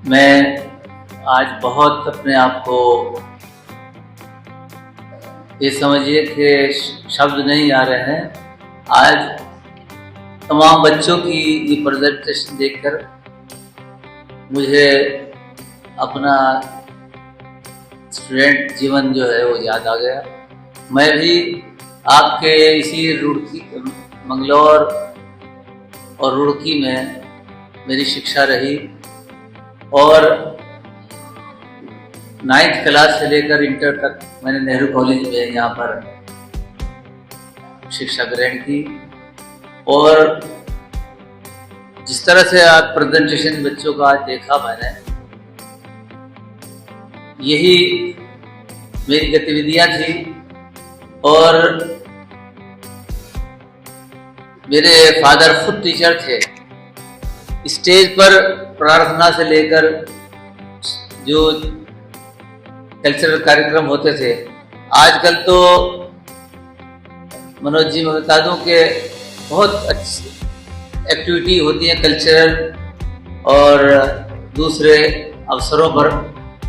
मैं आज बहुत अपने आप को ये समझिए कि शब्द नहीं आ रहे हैं। आज तमाम बच्चों की ये प्रेजेंटेशन देखकर मुझे अपना स्टूडेंट जीवन जो है वो याद आ गया। मैं भी आपके इसी रुड़की, मंगलौर और रुड़की में मेरी शिक्षा रही और 9th क्लास से लेकर इंटर तक मैंने नेहरू कॉलेज में यहाँ पर शिक्षा ग्रहण की। और जिस तरह से आज प्रेजेंटेशन बच्चों का आज देखा मैंने, यही मेरी गतिविधियां थी। और मेरे फादर खुद टीचर थे। स्टेज पर प्रार्थना से लेकर जो कल्चरल कार्यक्रम होते थे, आजकल तो मनोज जी मैं बता दूं कि बहुत अच्छी एक्टिविटी होती है कल्चरल और दूसरे अवसरों पर।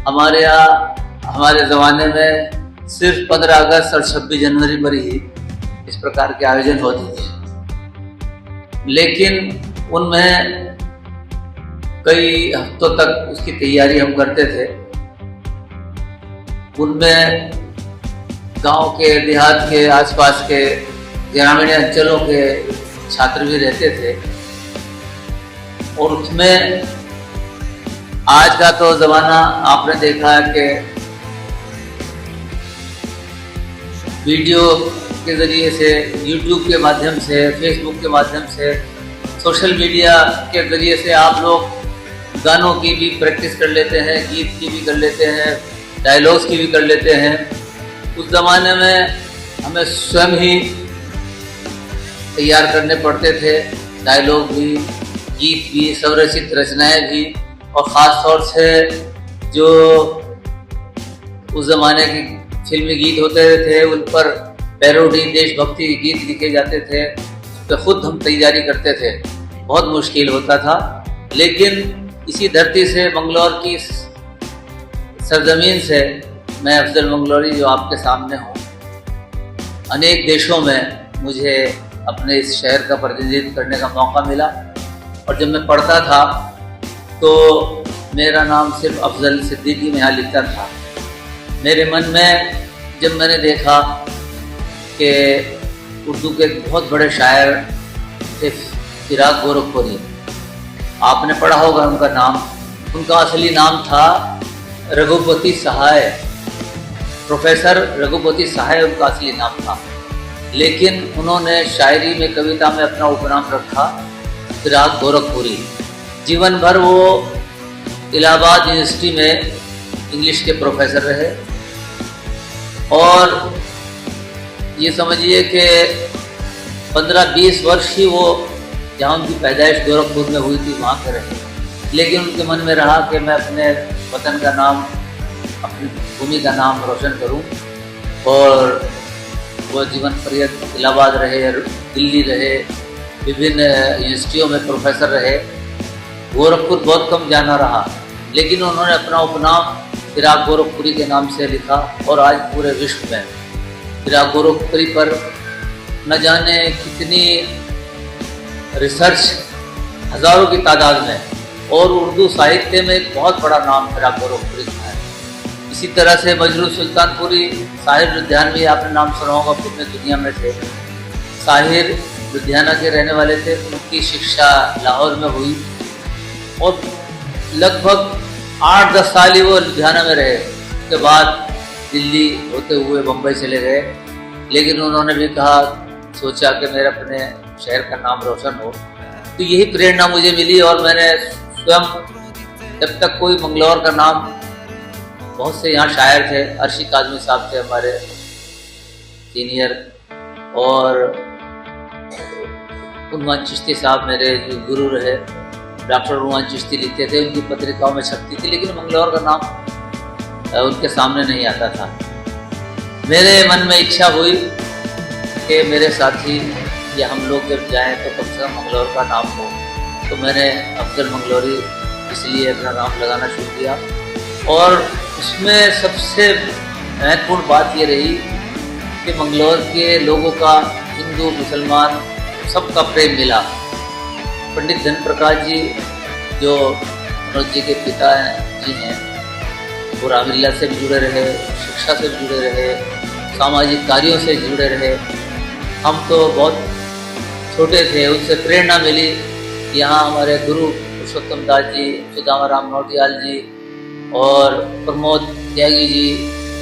हमारे यहाँ हमारे ज़माने में सिर्फ 15 अगस्त और 26 जनवरी पर ही इस प्रकार के आयोजन होते थे, लेकिन उनमें कई हफ्तों तक उसकी तैयारी हम करते थे। उनमें गांव के, देहात के, आसपास के ग्रामीण अंचलों के छात्र भी रहते थे। और उसमें आज का तो ज़माना आपने देखा है कि वीडियो के ज़रिए से, यूट्यूब के माध्यम से, फेसबुक के माध्यम से, सोशल मीडिया के ज़रिए से आप लोग गानों की भी प्रैक्टिस कर लेते हैं, गीत की भी कर लेते हैं, डायलॉग्स की भी कर लेते हैं। उस ज़माने में हमें स्वयं ही तैयार करने पड़ते थे, डायलॉग भी, गीत भी, स्वरचित रचनाएं भी। और ख़ास तौर से जो उस ज़माने के फिल्मी गीत होते थे उन पर पैरोडी, देशभक्ति गीत लिखे जाते थे, तो खुद हम तैयारी करते थे। बहुत मुश्किल होता था, लेकिन इसी धरती से, मंगलौर की सरजमीन से मैं अफजल मंगलौरी जो आपके सामने हूँ, अनेक देशों में मुझे अपने इस शहर का प्रतिनिधित्व करने का मौका मिला। और जब मैं पढ़ता था तो मेरा नाम सिर्फ अफजल सिद्दीकी में यहाँ लिखता था। मेरे मन में जब मैंने देखा कि उर्दू के बहुत बड़े शायर थे फिराक गोरखपुरी, आपने पढ़ा होगा उनका नाम। उनका असली नाम था रघुपति सहाय, प्रोफेसर रघुपति सहाय उनका असली नाम था। लेकिन उन्होंने शायरी में, कविता में अपना उपनाम रखा फिराक गोरखपुरी। जीवन भर वो इलाहाबाद यूनिवर्सिटी में इंग्लिश के प्रोफेसर रहे। और ये समझिए कि 15-20 वर्ष ही वो, जहाँ उनकी पैदाइश गोरखपुर में हुई थी, वहाँ के रहे। लेकिन उनके मन में रहा कि मैं अपने वतन का नाम, अपनी भूमि का नाम रोशन करूं। और वो जीवन पर्यंत इलाहाबाद रहे, दिल्ली रहे, विभिन्न यूनिवर्सिटियों में प्रोफेसर रहे। गोरखपुर बहुत कम जाना रहा, लेकिन उन्होंने अपना उपनाम फिराक गोरखपुरी के नाम से लिखा। और आज पूरे विश्व में फिराक गोरखपुरी पर न जाने कितनी रिसर्च, हज़ारों की तादाद में, और उर्दू साहित्य में एक बहुत बड़ा नाम फिराक गोरखपुरी का है। इसी तरह से मजरू सुल्तानपुरी, साहिर लुधियानवी, आपने नाम सुना होगा, पूरी दुनिया में थे। साहिर लुधियाना के रहने वाले थे। उनकी शिक्षा लाहौर में हुई और लगभग 8-10 साल ही वो लुधियाना में रहे। उसके बाद दिल्ली होते हुए बम्बई चले गए। लेकिन उन्होंने भी कहा, सोचा कि मेरे अपने शहर का नाम रोशन हो। तो यही प्रेरणा मुझे मिली। और मैंने स्वयं, जब तक कोई मंगलौर का नाम, बहुत से यहाँ शायर थे, अर्शी काज़मी साहब थे हमारे सीनियर, और उन्मान चिश्ती साहब मेरे जो गुरु रहे, डॉक्टर उन्मान चिश्ती लिखते थे, उनकी पत्रिकाओं में छपती थी, लेकिन मंगलौर का नाम उनके सामने नहीं आता था। मेरे मन में इच्छा हुई कि मेरे साथी या हम लोग जब जाएं तो कम से कम मंगलौर का नाम हो। तो मैंने अफजल मंगलौरी इसलिए अपना नाम लगाना शुरू किया। और उसमें सबसे महत्वपूर्ण बात ये रही कि मंगलौर के लोगों का, हिंदू मुसलमान सबका प्रेम मिला। पंडित धन प्रकाश जी जो मनोज जी के पिता जी हैं, वो रामलीला से भी जुड़े रहे, शिक्षा से भी जुड़े रहे, सामाजिक कार्यों से जुड़े रहे। हम तो बहुत छोटे थे, उनसे प्रेरणा मिली। यहाँ हमारे गुरु पुरुषोत्तम दास जी, सुदामा राम नौटियाल जी और प्रमोद त्यागी जी,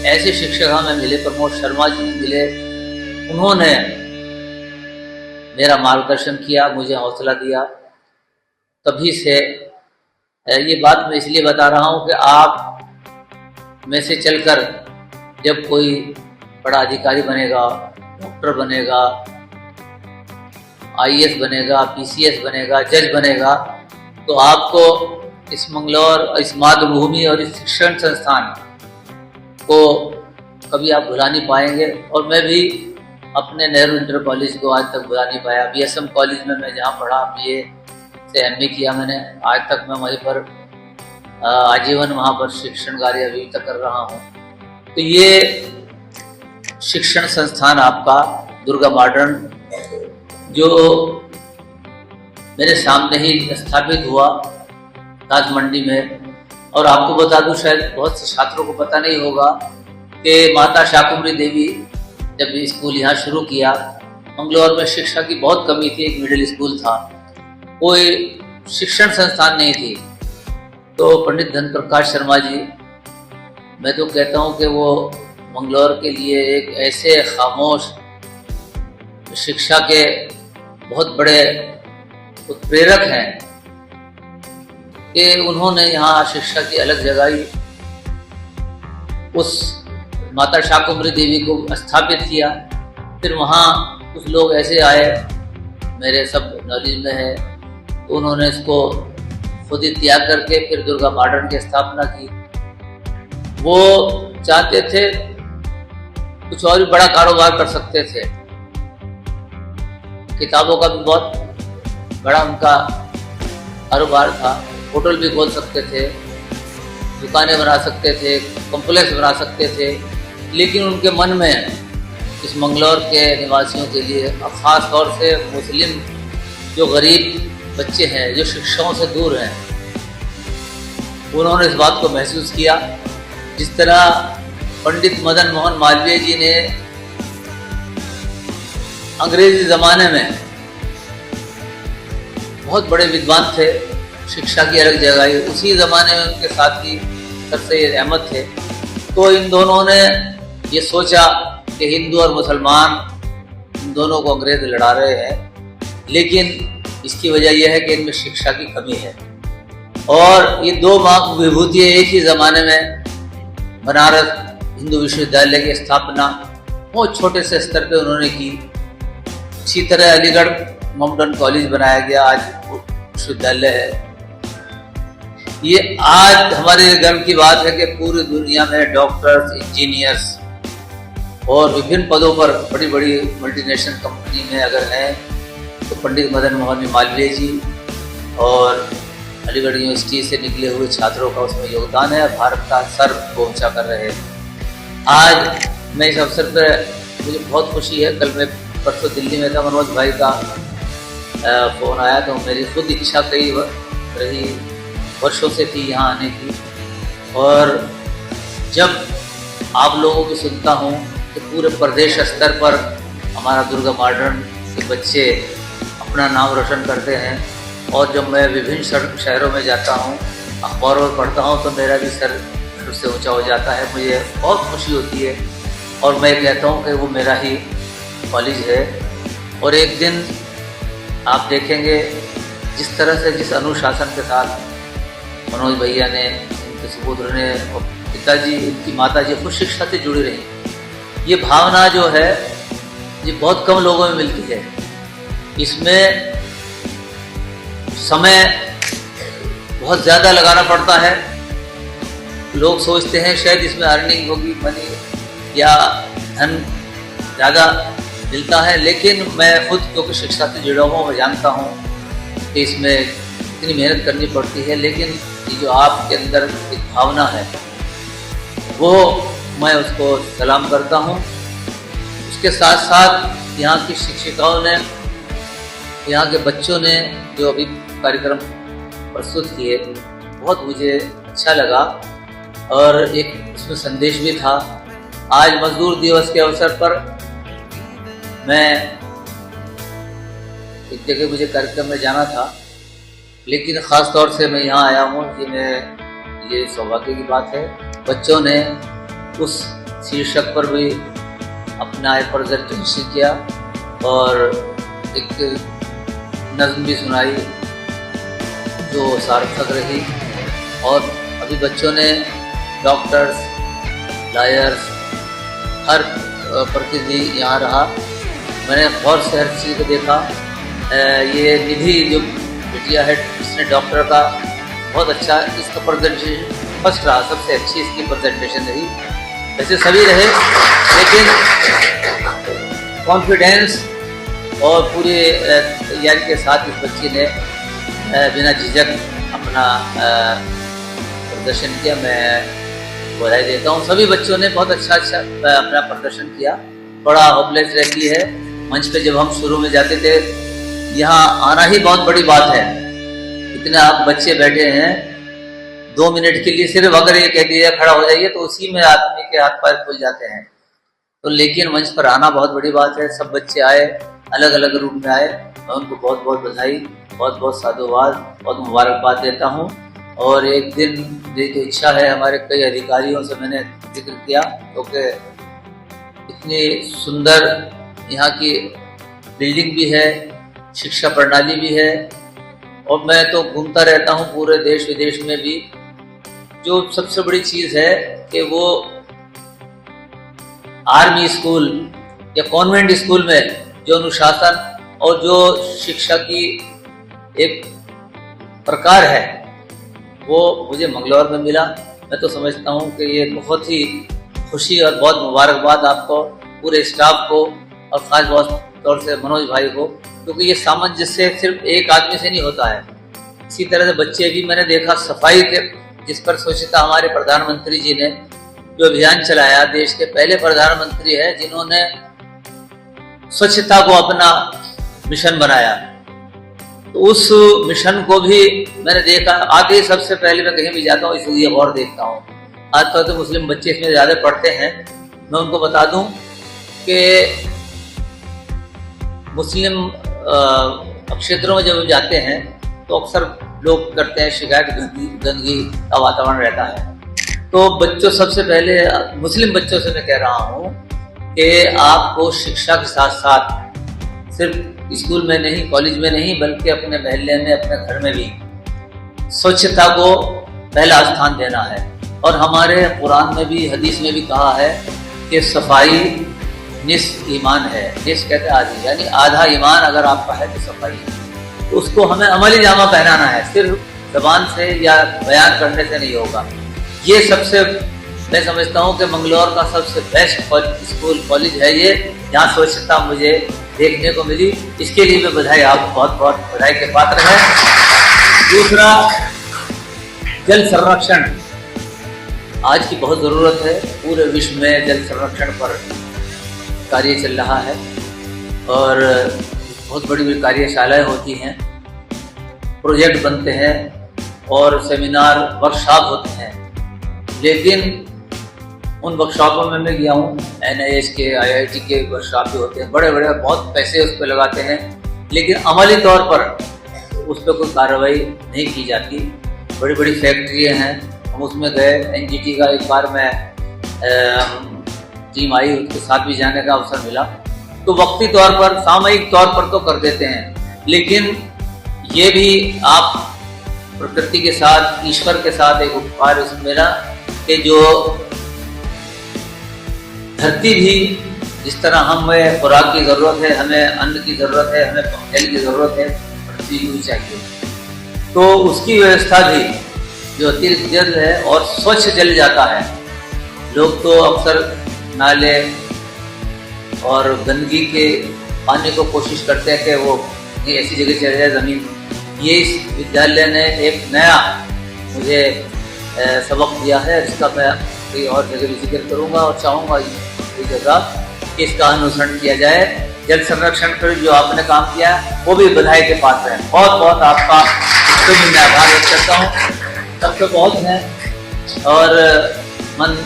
ऐसे शिक्षक हमें मिले, प्रमोद शर्मा जी मिले। उन्होंने मेरा मार्गदर्शन किया, मुझे हौसला दिया। तभी से ये बात मैं इसलिए बता रहा हूँ कि आप में से चलकर जब कोई बड़ा अधिकारी बनेगा, डॉक्टर बनेगा, आईएएस बनेगा, पीसीएस बनेगा, जज बनेगा, तो आपको इस मंगलौर, इस मातृभूमि और इस शिक्षण संस्थान को कभी आप भुला नहीं पाएंगे। और मैं भी अपने नेहरू इंटर कॉलेज को आज तक भुला नहीं पाया। बीएसएम कॉलेज में मैं जहाँ पढ़ा, बीए से एमए किया मैंने, आज तक मैं वहीं पर आजीवन वहाँ पर शिक्षण कार्य अभी तक कर रहा हूँ। तो ये शिक्षण संस्थान आपका दुर्गा मॉडर्न, जो मेरे सामने ही स्थापित हुआ ताज मंडी में। और आपको बता दूं, शायद बहुत से छात्रों को पता नहीं होगा कि माता शाकुंभरी देवी जब स्कूल यहाँ शुरू किया, मंगलौर में शिक्षा की बहुत कमी थी, एक मिडिल स्कूल था, कोई शिक्षण संस्थान नहीं थी। तो पंडित धन प्रकाश शर्मा जी, मैं तो कहता हूँ कि वो मंगलौर के लिए एक ऐसे खामोश शिक्षा के बहुत बड़े उत्प्रेरक हैं कि उन्होंने यहाँ शिक्षा की अलग जगाई, उस माता शाकुंभरी देवी को स्थापित किया। फिर वहाँ कुछ लोग ऐसे आए, मेरे सब नॉलेज में है, तो उन्होंने इसको खुद ही त्याग करके फिर दुर्गा मॉडर्न की स्थापना की। वो चाहते थे कुछ और भी बड़ा कारोबार कर सकते थे, किताबों का भी बहुत बड़ा उनका कारोबार था, होटल भी खोल सकते थे, दुकानें बना सकते थे, कॉम्प्लेक्स बना सकते थे। लेकिन उनके मन में इस मंगलौर के निवासियों के लिए, और ख़ास तौर से मुस्लिम जो गरीब बच्चे हैं, जो शिक्षाओं से दूर हैं, उन्होंने इस बात को महसूस किया। जिस तरह पंडित मदन मोहन मालवीय जी ने अंग्रेजी ज़माने में बहुत बड़े विद्वान थे, शिक्षा की अलग जगह, उसी ज़माने में उनके साथी सर सैयद अहमद थे। तो इन दोनों ने ये सोचा कि हिंदू और मुसलमान इन दोनों को अंग्रेज लड़ा रहे हैं, लेकिन इसकी वजह यह है कि इनमें शिक्षा की कमी है। और ये दो विभूतियाँ एक ही ज़माने में, बनारस हिंदू विश्वविद्यालय की स्थापना बहुत छोटे से स्तर पे उन्होंने की। इसी तरह अलीगढ़ मॉडर्न कॉलेज बनाया गया, आज विश्वविद्यालय है। ये आज हमारे गर्व की बात है कि पूरी दुनिया में डॉक्टर्स, इंजीनियर्स और विभिन्न पदों पर बड़ी बड़ी मल्टीनेशनल कंपनी में अगर हैं तो पंडित मदन मोहन मालवीय जी और अलीगढ़ यूनिवर्सिटी से निकले हुए छात्रों का उसमें योगदान है, भारत का सर को ऊंचा कर रहे हैं। आज मैं इस अवसर पर, मुझे बहुत खुशी है, कल मैं परसों दिल्ली में था, मनोज भाई का फ़ोन आया, तो मेरी खुद इच्छा कई रही, वर्षों से थी यहाँ आने की। और जब आप लोगों की सुनता हूँ कि पूरे प्रदेश स्तर पर हमारा दुर्गा मॉडर्न के बच्चे अपना नाम रोशन करते हैं, और जब मैं विभिन्न शहरों में जाता हूँ, अखबारों में पढ़ता हूँ, तो मेरा भी सर फिर से ऊंचा हो जाता है, मुझे बहुत खुशी होती है। और मैं कहता हूँ कि वो मेरा ही कॉलेज है। और एक दिन आप देखेंगे जिस तरह से, जिस अनुशासन के साथ मनोज भैया ने, इनके सुपुत्र ने और पिताजी, इनकी माताजी खुद शिक्षा से जुड़ी रही। ये भावना जो है ये बहुत कम लोगों में मिलती है। इसमें समय बहुत ज़्यादा लगाना पड़ता है। लोग सोचते हैं शायद इसमें अर्निंग होगी, मनी या धन ज़्यादा मिलता है, लेकिन मैं खुद क्योंकि शिक्षा से जुड़ा हुआ, मैं जानता हूँ कि इसमें इतनी मेहनत करनी पड़ती है, लेकिन ये जो आपके अंदर एक भावना है वो मैं उसको सलाम करता हूँ। उसके साथ साथ यहाँ की शिक्षिकाओं ने, यहाँ के बच्चों ने जो अभी कार्यक्रम प्रस्तुत किए बहुत मुझे अच्छा लगा और एक उसमें संदेश भी था। आज मजदूर दिवस के अवसर पर मैं एक जगह मुझे कार्यक्रम में जाना था, लेकिन ख़ास तौर से मैं यहाँ आया हूँ कि ये सौभाग्य की बात है। बच्चों ने उस शीर्षक पर भी अपना एक प्रेजेंटेशन किया और एक नज़्म भी सुनाई जो सार्थक रही। और अभी बच्चों ने डॉक्टर्स, लॉयर्स, हर प्रतिनिधि यहाँ रहा। मैंने गौर से हर चीज़ को देखा। ये निधि जो बिटिया है इसने डॉक्टर का बहुत अच्छा, इसका प्रेजेंटेशन फर्स्ट रहा, सबसे अच्छी इसकी प्रेजेंटेशन रही। वैसे सभी रहे, लेकिन कॉन्फिडेंस और पूरे तैयारी के साथ इस बच्ची ने बिना झिझक अपना प्रदर्शन किया। मैं बधाई देता हूँ। सभी बच्चों ने बहुत अच्छा अपना प्रदर्शन किया। बड़ा हॉपलेस रहती है मंच पे। जब हम शुरू में जाते थे यहाँ आना ही बहुत बड़ी बात है। इतने आप बच्चे बैठे हैं, 2 मिनट के लिए सिर्फ अगर ये कह दिया खड़ा हो जाइए तो उसी में आदमी के हाथ पैर खुल जाते हैं। तो लेकिन मंच पर आना बहुत बड़ी बात है। सब बच्चे आए, अलग अलग रूप में आए। मैं उनको बहुत बहुत बधाई, बहुत बहुत साधुवाद, बहुत मुबारकबाद देता हूँ। और एक दिन मेरी तो इच्छा है, हमारे कई अधिकारियों से मैंने जिक्र किया, क्योंकि इतनी सुंदर यहाँ की बिल्डिंग भी है, शिक्षा प्रणाली भी है। और मैं तो घूमता रहता हूँ पूरे देश विदेश में भी। जो सबसे बड़ी चीज़ है कि वो आर्मी स्कूल या कॉन्वेंट स्कूल में जो अनुशासन और जो शिक्षा की एक प्रकार है वो मुझे मंगलौर में मिला। मैं तो समझता हूँ कि ये बहुत ही खुशी और बहुत मुबारकबाद आपको, पूरे स्टाफ को, और ख़ास तौर से मनोज भाई को, क्योंकि ये सामंजस्य सिर्फ एक आदमी से नहीं होता है। इसी तरह से बच्चे भी मैंने देखा, सफाई के जिस पर स्वच्छता हमारे प्रधानमंत्री जी ने जो अभियान चलाया, देश के पहले प्रधानमंत्री है जिन्होंने स्वच्छता को अपना मिशन बनाया। तो उस मिशन को भी मैंने देखा। आगे सबसे पहले मैं कहीं भी जाता हूँ इसलिए और देखता हूँ। खासतौर से मुस्लिम बच्चे इसमें ज़्यादा पढ़ते हैं। मैं उनको बता दूं कि मुस्लिम क्षेत्रों में जब जाते हैं तो अक्सर लोग करते हैं शिकायत, गंदगी का वातावरण रहता है। तो बच्चों, सबसे पहले मुस्लिम बच्चों से मैं कह रहा हूँ कि आपको शिक्षा के साथ साथ सिर्फ स्कूल में नहीं, कॉलेज में नहीं, बल्कि अपने मोहल्ले में, अपने घर में भी स्वच्छता को पहला स्थान देना है। और हमारे कुरान में भी, हदीस में भी कहा है कि सफाई निस्फ ईमान है। निस्फ कहते हैं आधी, यानी आधा ईमान अगर आपका है तो सफाई है। तो उसको हमें अमली जामा पहनाना है, सिर्फ जबान से या बयान करने से नहीं होगा। ये सबसे, मैं समझता हूँ कि मंगलौर का सबसे बेस्ट स्कूल कॉलेज है ये, जहाँ स्वच्छता मुझे देखने को मिली। इसके लिए मैं बधाई, आप बहुत बहुत बधाई के पात्र हैं। दूसरा, जल संरक्षण आज की बहुत ज़रूरत है। पूरे विश्व में जल संरक्षण पर कार्य चल रहा है और बहुत बड़ी बड़ी कार्यशालाएं होती हैं, प्रोजेक्ट बनते हैं और सेमिनार, वर्कशॉप होते हैं। लेकिन उन वर्कशॉपों में मैं गया हूँ, NIH के, IIT के वर्कशॉप भी होते हैं, बड़े बड़े बहुत पैसे उस पर लगाते हैं, लेकिन अमली तौर पर उस पर कोई कार्रवाई नहीं की जाती। बड़ी बड़ी फैक्ट्रियाँ हैं, हम उसमें गए। NGT का एक बार मैं टीम आई, उसके साथ भी जाने का अवसर मिला। तो वक्ती तौर पर, सामयिक तौर पर तो कर देते हैं, लेकिन ये भी आप प्रकृति के साथ, ईश्वर के साथ एक उपकार उसमें ना, कि जो धरती भी, जिस तरह हमें खुराक की ज़रूरत है, हमें अन्न की ज़रूरत है, हमें जल की ज़रूरत है, पृथ्वी भी चाहिए, तो उसकी व्यवस्था भी जो अतिरिक्त जल है और स्वच्छ जल जाता है। लोग तो अक्सर नाले और गंदगी के पानी को कोशिश करते हैं कि वो ऐसी जगह चले जाए ज़मीन। ये इस विद्यालय ने एक नया मुझे सबक दिया है, इसका मैं कहीं और जगह भी जिक्र करूँगा और चाहूँगा ये जगह कि इसका अनुसरण किया जाए। जल संरक्षण पर जो आपने काम किया वो भी बधाई के पात्र है। बहुत बहुत आपका इसको भी मैं आभार व्यक्त करता हूँ। सबके बहुत हैं और मन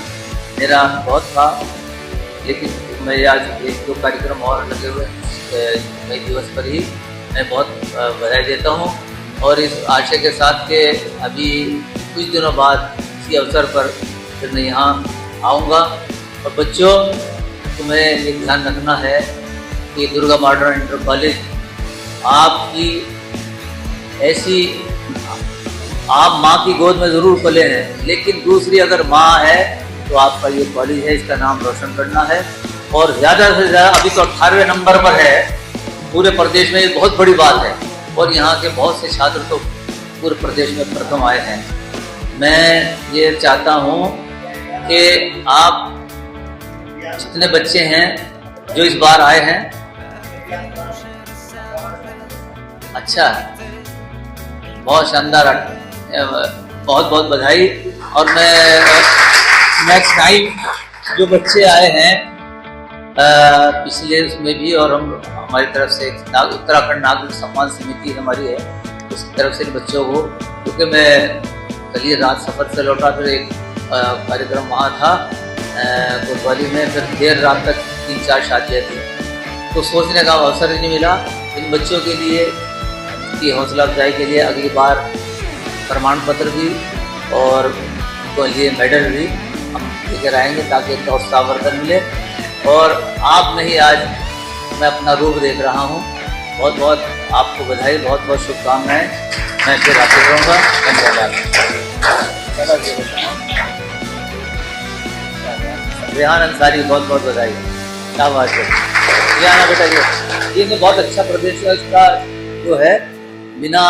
मेरा बहुत था, लेकिन मैं आज एक दो कार्यक्रम और लगे हुए मई दिवस पर ही मैं बहुत बधाई देता हूँ और इस आशय के साथ कि अभी कुछ दिनों बाद इसी अवसर पर फिर मैं यहाँ आऊँगा। और बच्चों, तुम्हें एक ध्यान रखना है कि दुर्गा मॉडर्न इंटर कॉलेज आपकी ऐसी, आप माँ की गोद में ज़रूर पले हैं, लेकिन दूसरी अगर माँ है तो आपका ये कॉलेज है, इसका नाम रोशन करना है। और ज़्यादा से ज़्यादा अभी तो 18वें नंबर पर है पूरे प्रदेश में, ये बहुत बड़ी बात है। और यहाँ के बहुत से छात्र तो पूरे प्रदेश में प्रथम आए हैं। मैं ये चाहता हूँ कि आप जितने बच्चे हैं जो इस बार आए हैं, अच्छा, बहुत शानदार, बहुत बहुत बधाई। और मैं नेक्स्ट टाइम जो बच्चे आए हैं पिछले उसमें भी, और हम हमारी तरफ से उत्तराखंड नागरिक सम्मान समिति हमारी है, उसकी तरफ से बच्चों को, क्योंकि मैं कल ही रात सफ़र से लौटा, फिर एक कार्यक्रम वहाँ था कोतवाली में, फिर देर रात तक 3-4 शादियाँ थी, तो सोचने का अवसर ही नहीं मिला। इन बच्चों के लिए की हौसला अफजाई के लिए अगली बार प्रमाण पत्र भी और उनको लिए मेडल भी हम लेकर आएंगे ताकि इनका उत्साहवर्धन मिले। और आप नहीं, आज मैं अपना रूप देख रहा हूँ। बहुत बहुत आपको बधाई, बहुत बहुत शुभकामनाएं। मैं फिर आते रहूँगा। धन्यवाद। रेहान अंसारी, बहुत बहुत बधाई। क्या बात है रेहाना बेटा, ये तो बहुत अच्छा प्रदेश है, इसका जो है बिना